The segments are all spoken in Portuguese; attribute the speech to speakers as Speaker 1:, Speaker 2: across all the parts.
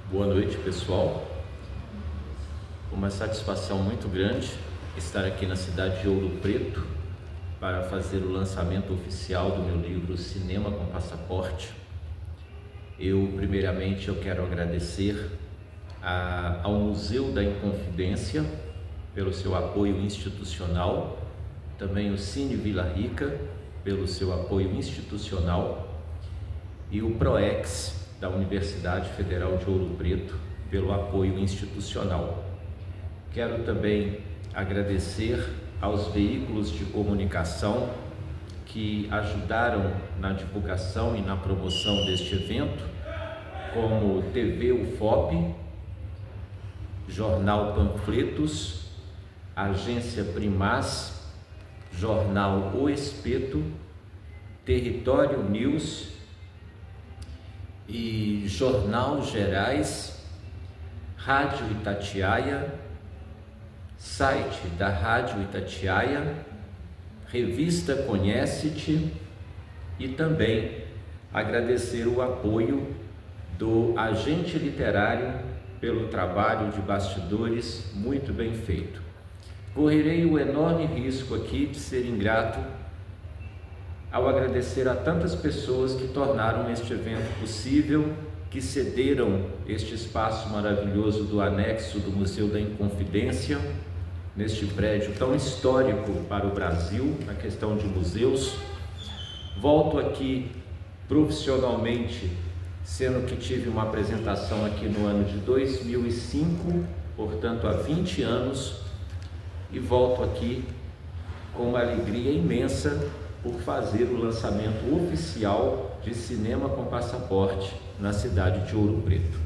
Speaker 1: Boa noite, pessoal. Uma satisfação muito grande estar aqui na cidade de Ouro Preto para fazer o lançamento oficial do meu livro Cinema com Passaporte. Primeiramente, eu quero agradecer ao Museu da Inconfidência pelo seu apoio institucional, também o Cine Vila Rica pelo seu apoio institucional e o PROEX da Universidade Federal de Ouro Preto pelo apoio institucional. Quero também agradecer aos veículos de comunicação que ajudaram na divulgação e na promoção deste evento, como TV UFOP, Jornal Panfletos, Agência Primaz, Jornal O Espeto, Território News e Jornal Gerais, Rádio Itatiaia, site da Rádio Itatiaia, Revista Conhece-te e também agradecer o apoio do agente literário pelo trabalho de bastidores muito bem feito. Correrei o enorme risco aqui de ser ingrato ao agradecer a tantas pessoas que tornaram este evento possível, que cederam este espaço maravilhoso do anexo do Museu da Inconfidência, neste prédio tão histórico para o Brasil, na questão de museus. Volto aqui profissionalmente, sendo que tive uma apresentação aqui no ano de 2005, portanto há 20 anos, e volto aqui com uma alegria imensa por fazer o lançamento oficial de Cinema com Passaporte na cidade de Ouro Preto.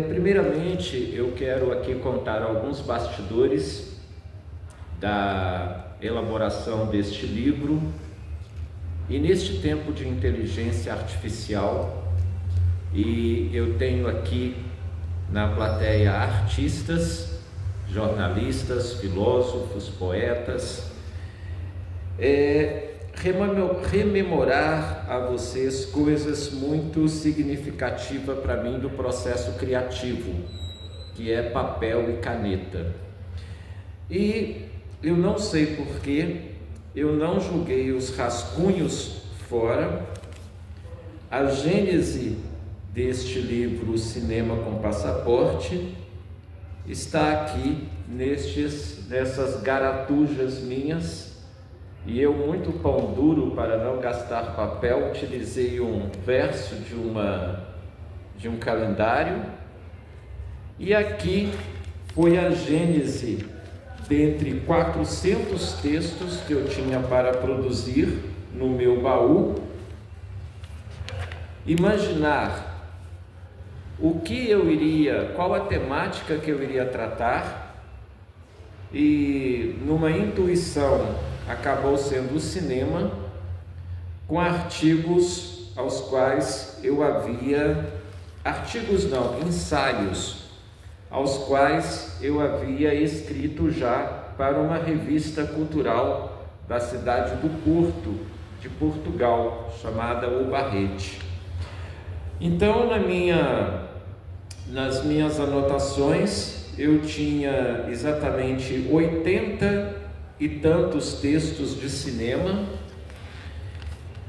Speaker 1: Primeiramente, eu quero aqui contar alguns bastidores da elaboração deste livro. E neste tempo de inteligência artificial, e eu tenho aqui na plateia artistas, jornalistas, filósofos, poetas, rememorar a vocês coisas muito significativas para mim do processo criativo, que é papel e caneta. E eu não sei porquê, eu não joguei os rascunhos fora. A gênese deste livro Cinema com Passaporte está aqui nessas garatujas minhas, e eu, muito pão duro para não gastar papel, utilizei um verso de um calendário, e aqui foi a gênese dentre 400 textos que eu tinha para produzir no meu baú. Imaginar qual a temática que eu iria tratar, e numa intuição acabou sendo o cinema, com ensaios aos quais eu havia escrito já para uma revista cultural da cidade do Porto, de Portugal, chamada O Barrete. Então, nas minhas anotações, eu tinha exatamente 80 e tantos textos de cinema,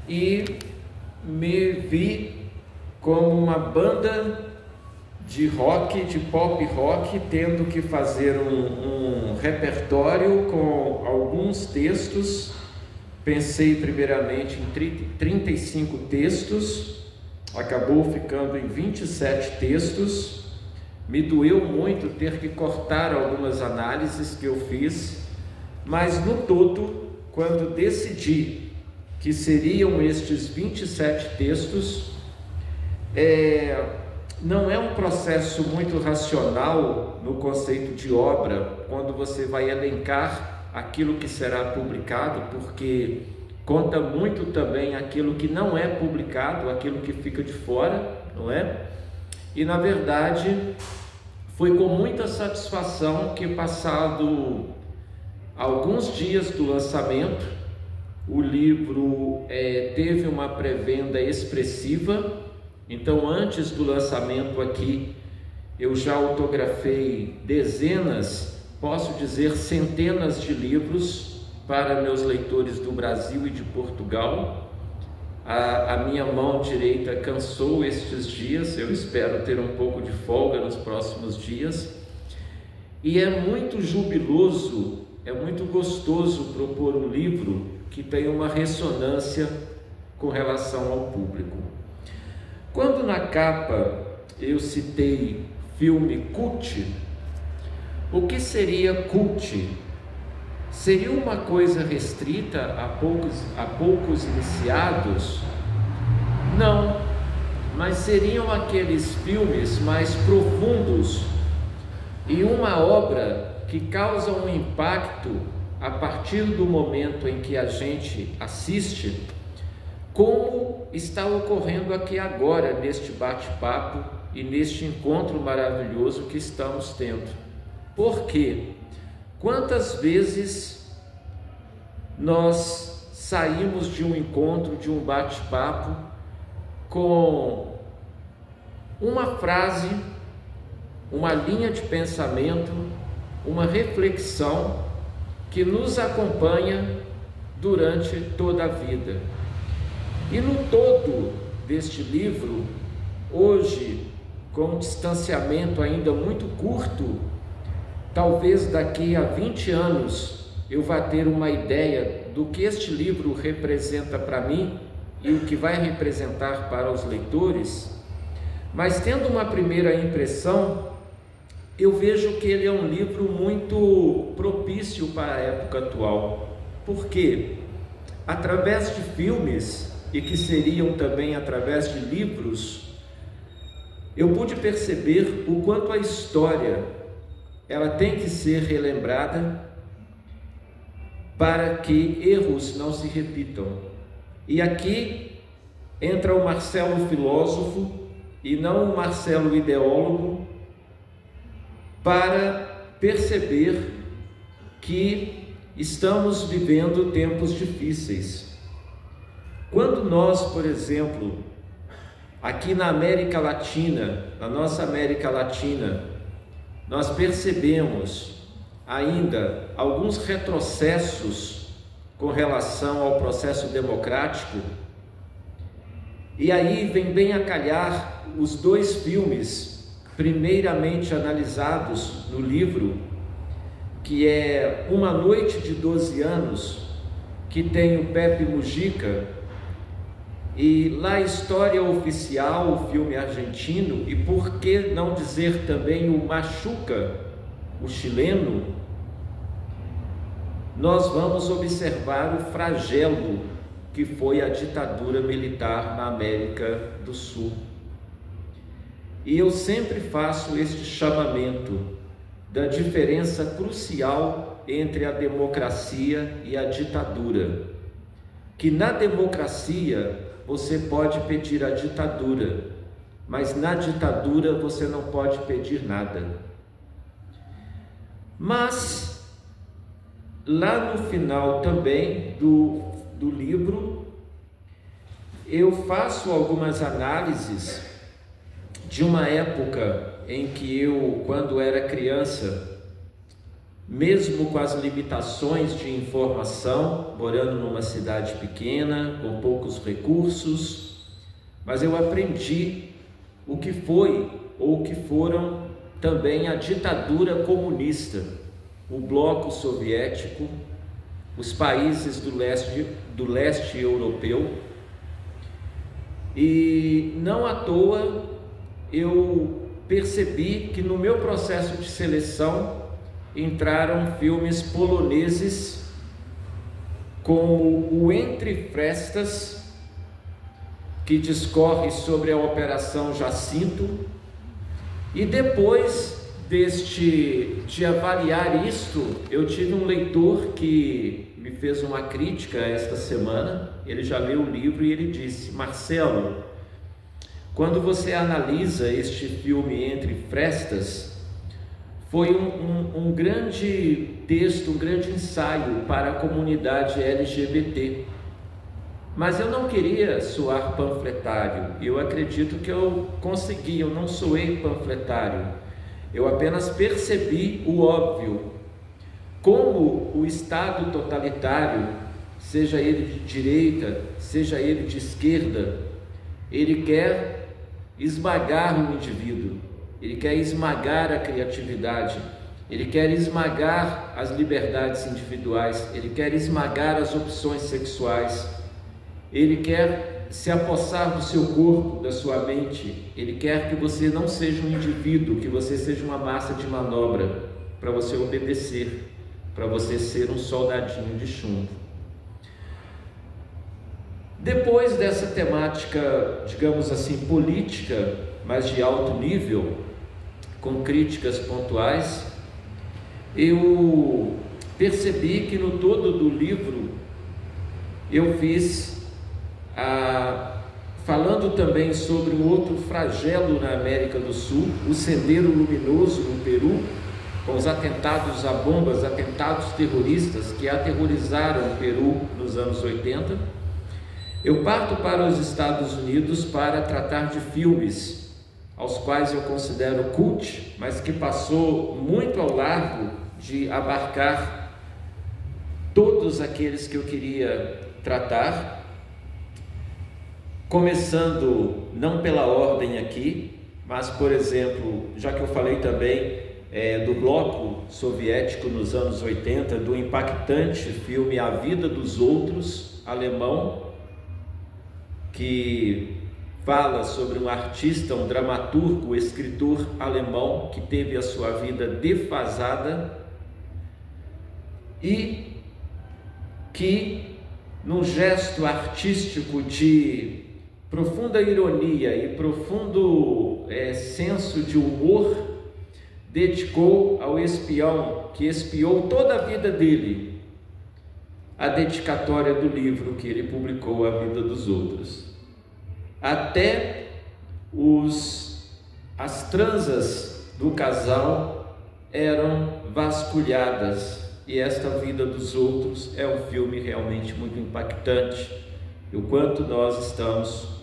Speaker 1: e me vi como uma banda de rock, de pop rock, tendo que fazer um repertório com alguns textos. Pensei primeiramente em 35 textos, acabou ficando em 27 textos. Me doeu muito ter que cortar algumas análises que eu fiz, mas no todo, quando decidi que seriam estes 27 textos, não é um processo muito racional no conceito de obra, quando você vai elencar aquilo que será publicado, porque conta muito também aquilo que não é publicado, aquilo que fica de fora, não é? E na verdade, foi com muita satisfação que, passado alguns dias do lançamento, o livro teve uma pré-venda expressiva. Então, antes do lançamento aqui, eu já autografei dezenas, posso dizer centenas de livros para meus leitores do Brasil e de Portugal. A minha mão direita cansou estes dias, eu espero ter um pouco de folga nos próximos dias. E é muito jubiloso, é muito gostoso propor um livro que tem uma ressonância com relação ao público. Quando na capa eu citei filme cult, o que seria cult? Seria uma coisa restrita a poucos iniciados? Não, mas seriam aqueles filmes mais profundos e uma obra que causa um impacto a partir do momento em que a gente assiste, como está ocorrendo aqui agora neste bate-papo e neste encontro maravilhoso que estamos tendo. Por quê? Quantas vezes nós saímos de um encontro, de um bate-papo, com uma frase, uma linha de pensamento, uma reflexão que nos acompanha durante toda a vida. E no todo deste livro, hoje, com um distanciamento ainda muito curto, talvez daqui a 20 anos eu vá ter uma ideia do que este livro representa para mim e o que vai representar para os leitores, mas tendo uma primeira impressão, eu vejo que ele é um livro muito propício para a época atual. Por quê? Através de filmes, e que seriam também através de livros, eu pude perceber o quanto a história ela tem que ser relembrada para que erros não se repitam. E aqui entra o Marcelo filósofo e não o Marcelo ideólogo, para perceber que estamos vivendo tempos difíceis. Quando nós, por exemplo, aqui na América Latina, na nossa América Latina, nós percebemos ainda alguns retrocessos com relação ao processo democrático, e aí vem bem a calhar os dois filmes primeiramente analisados no livro, que é Uma Noite de 12 Anos, que tem o Pepe Mujica, e lá a História Oficial, o filme argentino, e por que não dizer também o Machuca, o chileno, nós vamos observar o flagelo que foi a ditadura militar na América do Sul. E eu sempre faço este chamamento da diferença crucial entre a democracia e a ditadura. Que na democracia você pode pedir a ditadura, mas na ditadura você não pode pedir nada. Mas, lá no final também do livro, eu faço algumas análises de uma época em que eu, quando era criança, mesmo com as limitações de informação, morando numa cidade pequena, com poucos recursos, mas eu aprendi o que foi ou o que foram também a ditadura comunista, o bloco soviético, os países do leste europeu, e não à toa eu percebi que no meu processo de seleção entraram filmes poloneses como o Entre Frestas, que discorre sobre a Operação Jacinto, e depois de avaliar isto, eu tive um leitor que me fez uma crítica esta semana. Ele já leu o livro e ele disse: Marcelo, quando você analisa este filme Entre Frestas, foi um grande texto, um grande ensaio para a comunidade LGBT. Mas eu não queria soar panfletário. Eu acredito que eu consegui, eu não soei panfletário. Eu apenas percebi o óbvio. Como o Estado totalitário, seja ele de direita, seja ele de esquerda, ele quer esmagar o indivíduo, ele quer esmagar a criatividade, ele quer esmagar as liberdades individuais, ele quer esmagar as opções sexuais, ele quer se apossar do seu corpo, da sua mente, ele quer que você não seja um indivíduo, que você seja uma massa de manobra para você obedecer, para você ser um soldadinho de chumbo. Depois dessa temática, digamos assim, política, mas de alto nível, com críticas pontuais, eu percebi que no todo do livro eu fiz, falando também sobre um outro flagelo na América do Sul, o Sendero Luminoso no Peru, com os atentados a bombas, atentados terroristas que aterrorizaram o Peru nos anos 80, eu parto para os Estados Unidos para tratar de filmes aos quais eu considero cult, mas que passou muito ao largo de abarcar todos aqueles que eu queria tratar, começando não pela ordem aqui, mas, por exemplo, já que eu falei também do bloco soviético nos anos 80, do impactante filme A Vida dos Outros, alemão, que fala sobre um artista, um dramaturgo, escritor alemão que teve a sua vida defasada e que, num gesto artístico de profunda ironia e profundo senso de humor, dedicou ao espião que espiou toda a vida dele a dedicatória do livro que ele publicou, A Vida dos Outros. Até as transas do casal eram vasculhadas, e Esta Vida dos Outros é um filme realmente muito impactante, e o quanto nós estamos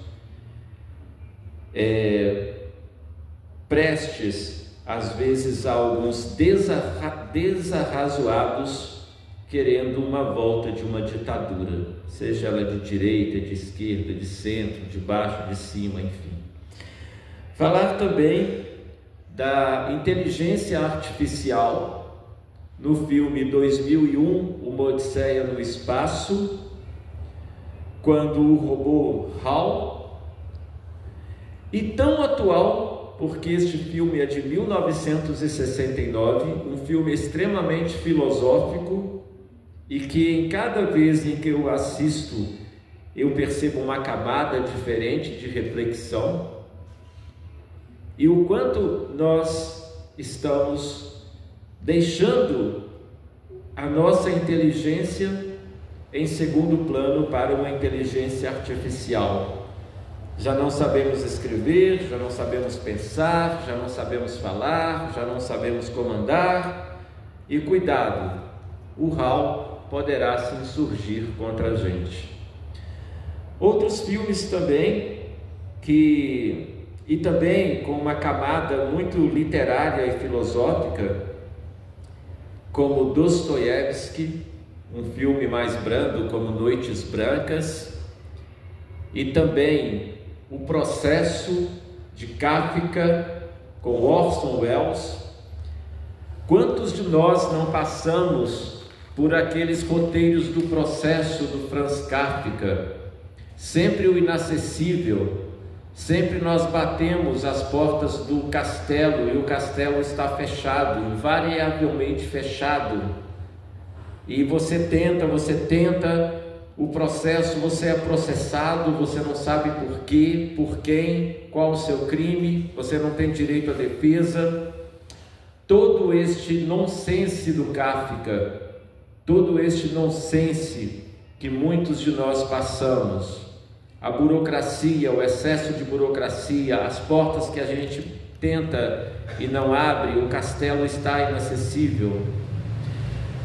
Speaker 1: prestes, às vezes, a alguns desarrazoados querendo uma volta de uma ditadura, seja ela de direita, de esquerda, de centro, de baixo, de cima, enfim. Falar também da inteligência artificial no filme 2001, Uma Odisseia no Espaço, quando o robô HAL, e tão atual, porque este filme é de 1969, um filme extremamente filosófico, e que em cada vez em que eu assisto, eu percebo uma camada diferente de reflexão, e o quanto nós estamos deixando a nossa inteligência em segundo plano para uma inteligência artificial. Já não sabemos escrever, já não sabemos pensar, já não sabemos falar, já não sabemos comandar, e cuidado, o HAL poderá se insurgir contra a gente. Outros filmes também, e também com uma camada muito literária e filosófica, como Dostoiévski, um filme mais brando como Noites Brancas, e também O Processo de Kafka com Orson Welles. Quantos de nós não passamos por aqueles roteiros do Processo do Franz Kafka? Sempre o inacessível, sempre nós batemos as portas do castelo e o castelo está fechado, invariavelmente fechado, e você tenta, o processo, você é processado, você não sabe por quê, por quem, qual o seu crime, você não tem direito à defesa. Todo este nonsense do Kafka, todo este nonsense que muitos de nós passamos, a burocracia, o excesso de burocracia, as portas que a gente tenta e não abre, o castelo está inacessível.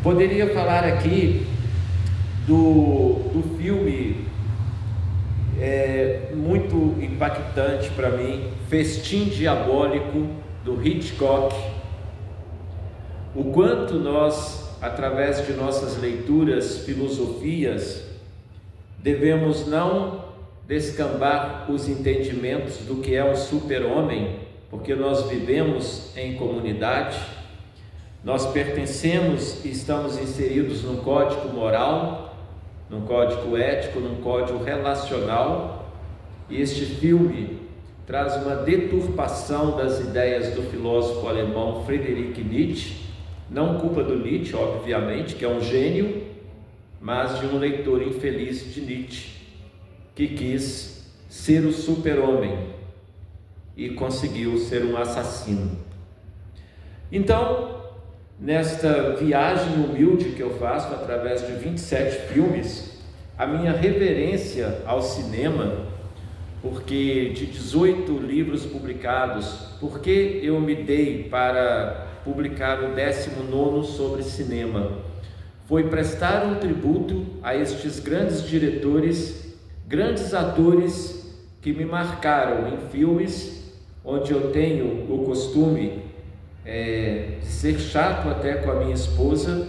Speaker 1: Poderia falar aqui do filme muito impactante para mim, Festim Diabólico, do Hitchcock. O quanto nós, através de nossas leituras, filosofias, devemos não descambar os entendimentos do que é um super-homem, porque nós vivemos em comunidade, nós pertencemos e estamos inseridos num código moral, num código ético, num código relacional, e este filme traz uma deturpação das ideias do filósofo alemão Friedrich Nietzsche, não culpa do Nietzsche, obviamente, que é um gênio, mas de um leitor infeliz de Nietzsche, que quis ser o super-homem e conseguiu ser um assassino. Então, nesta viagem humilde que eu faço através de 27 filmes, a minha reverência ao cinema, porque de 18 livros publicados, porque eu me dei para publicar o 19º sobre cinema, foi prestar um tributo a estes grandes diretores, grandes atores que me marcaram em filmes onde eu tenho o costume de ser chato até com a minha esposa.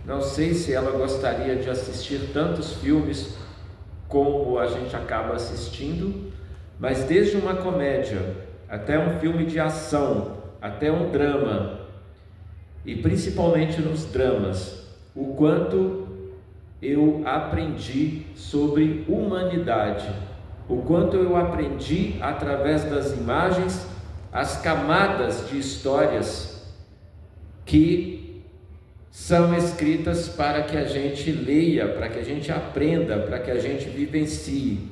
Speaker 1: Não sei se ela gostaria de assistir tantos filmes como a gente acaba assistindo, mas desde uma comédia até um filme de ação, até um drama, e principalmente nos dramas, o quanto eu aprendi sobre humanidade, o quanto eu aprendi através das imagens, as camadas de histórias que são escritas para que a gente leia, para que a gente aprenda, para que a gente vivencie.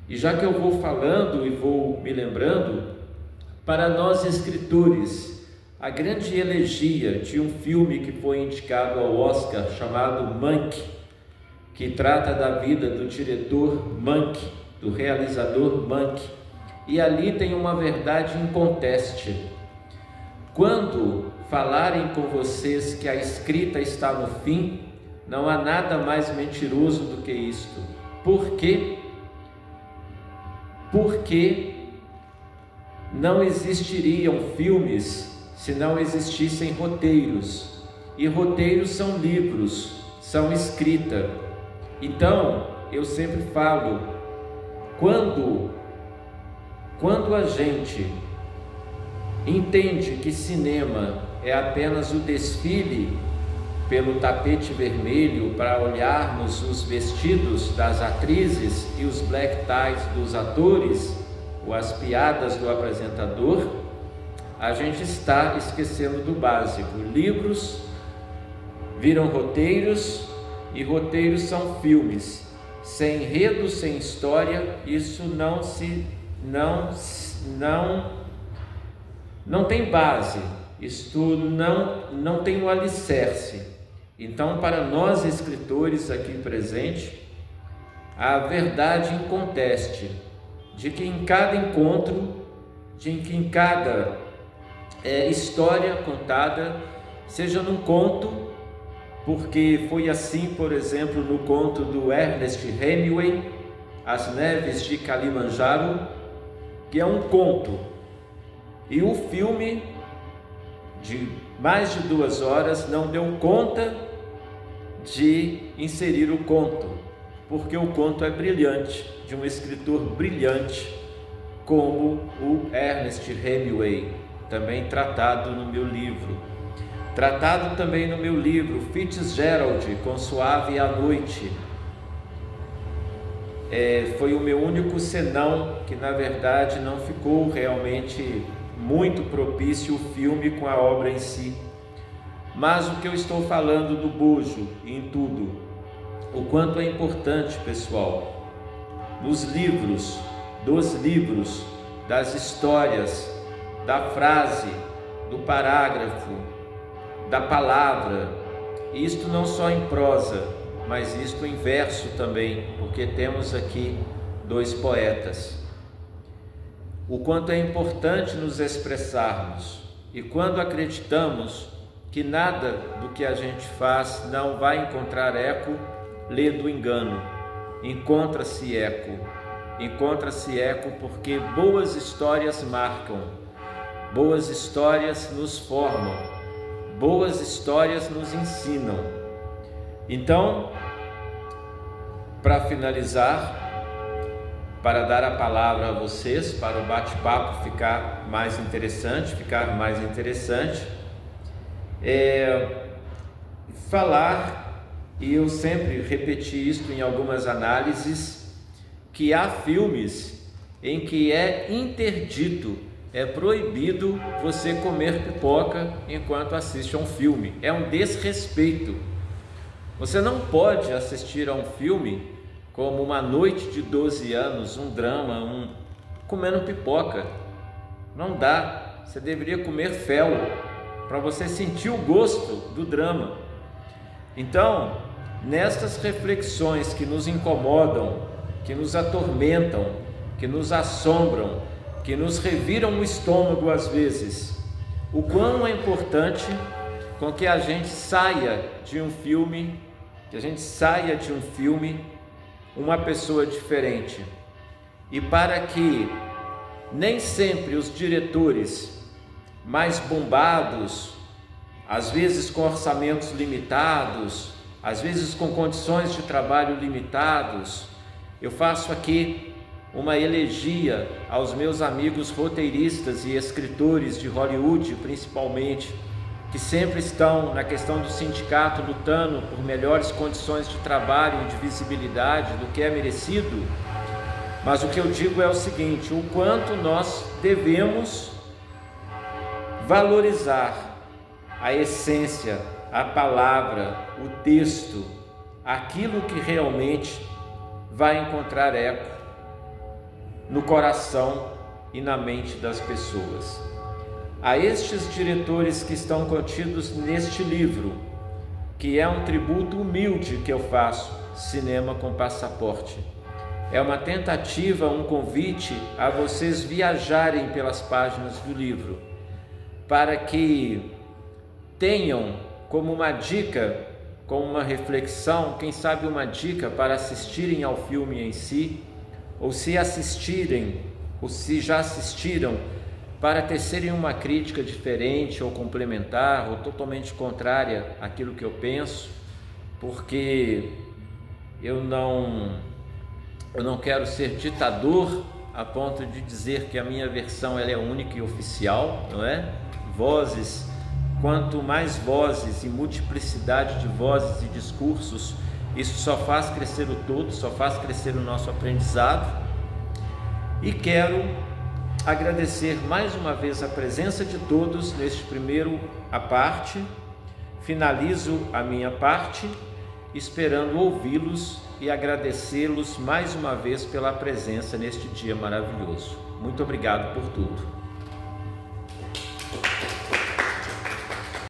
Speaker 1: E já que eu vou falando e vou me lembrando, para nós escritores, a grande elegia de um filme que foi indicado ao Oscar, chamado Mank, que trata da vida do diretor Mank, do realizador Mank, e ali tem uma verdade inconteste. Quando falarem com vocês que a escrita está no fim, não há nada mais mentiroso do que isto. Por quê? Porque não existiriam filmes se não existissem roteiros, e roteiros são livros, são escrita. Então, eu sempre falo, quando a gente entende que cinema é apenas o desfile pelo tapete vermelho para olharmos os vestidos das atrizes e os black ties dos atores, ou as piadas do apresentador, a gente está esquecendo do básico. Livros viram roteiros e roteiros são filmes. Sem enredo, sem história, isso não tem base, isto não tem um alicerce. Então, para nós escritores aqui presentes, a verdade inconteste de que em cada encontro, de que em cada história contada, seja num conto, porque foi assim, por exemplo, no conto do Ernest Hemingway, As Neves de Kilimanjaro, que é um conto, e o filme de mais de 2 horas não deu conta de inserir o conto, porque o conto é brilhante, de um escritor brilhante como o Ernest Hemingway, também tratado no meu livro. Tratado também no meu livro Fitzgerald, Com Suave à Noite. Foi o meu único senão, que na verdade não ficou realmente muito propício o filme com a obra em si. Mas o que eu estou falando do bojo e em tudo, o quanto é importante, pessoal, dos livros, das histórias, da frase, do parágrafo, da palavra, isto não só em prosa, mas isto em verso também, porque temos aqui 2 poetas. O quanto é importante nos expressarmos, e quando acreditamos que nada do que a gente faz não vai encontrar eco, lê do engano, encontra-se eco. encontra-se eco porque boas histórias marcam, boas histórias nos formam, boas histórias nos ensinam. Então, para finalizar, para dar a palavra a vocês, para o bate-papo ficar mais interessante, falar, e eu sempre repeti isso em algumas análises, que há filmes em que é interdito, é proibido você comer pipoca enquanto assiste a um filme. É um desrespeito. Você não pode assistir a um filme como Uma Noite de 12 Anos, um drama, comendo pipoca. Não dá. Você deveria comer fel, para você sentir o gosto do drama. Então, nestas reflexões que nos incomodam, que nos atormentam, que nos assombram, que nos reviram o estômago às vezes, o quão é importante com que a gente saia de um filme, uma pessoa diferente. E para que nem sempre os diretores mais bombados, às vezes com orçamentos limitados, às vezes com condições de trabalho limitados, eu faço aqui uma elegia aos meus amigos roteiristas e escritores de Hollywood, principalmente, que sempre estão na questão do sindicato lutando por melhores condições de trabalho e de visibilidade do que é merecido. Mas o que eu digo é o seguinte: o quanto nós devemos valorizar a essência, a palavra, o texto, aquilo que realmente vai encontrar eco no coração e na mente das pessoas. A estes diretores que estão contidos neste livro, que é um tributo humilde que eu faço, Cinema com Passaporte. É uma tentativa, um convite a vocês viajarem pelas páginas do livro, para que tenham como uma dica, como uma reflexão, quem sabe uma dica para assistirem ao filme em si, ou se assistirem, ou se já assistiram, para tecerem uma crítica diferente ou complementar ou totalmente contrária àquilo que eu penso, porque eu não quero ser ditador a ponto de dizer que a minha versão ela é única e oficial, não é? Vozes, quanto mais vozes e multiplicidade de vozes e discursos, isso só faz crescer o todo, só faz crescer o nosso aprendizado. E quero agradecer mais uma vez a presença de todos neste primeiro a parte. Finalizo a minha parte esperando ouvi-los e agradecê-los mais uma vez pela presença neste dia maravilhoso. Muito obrigado por tudo.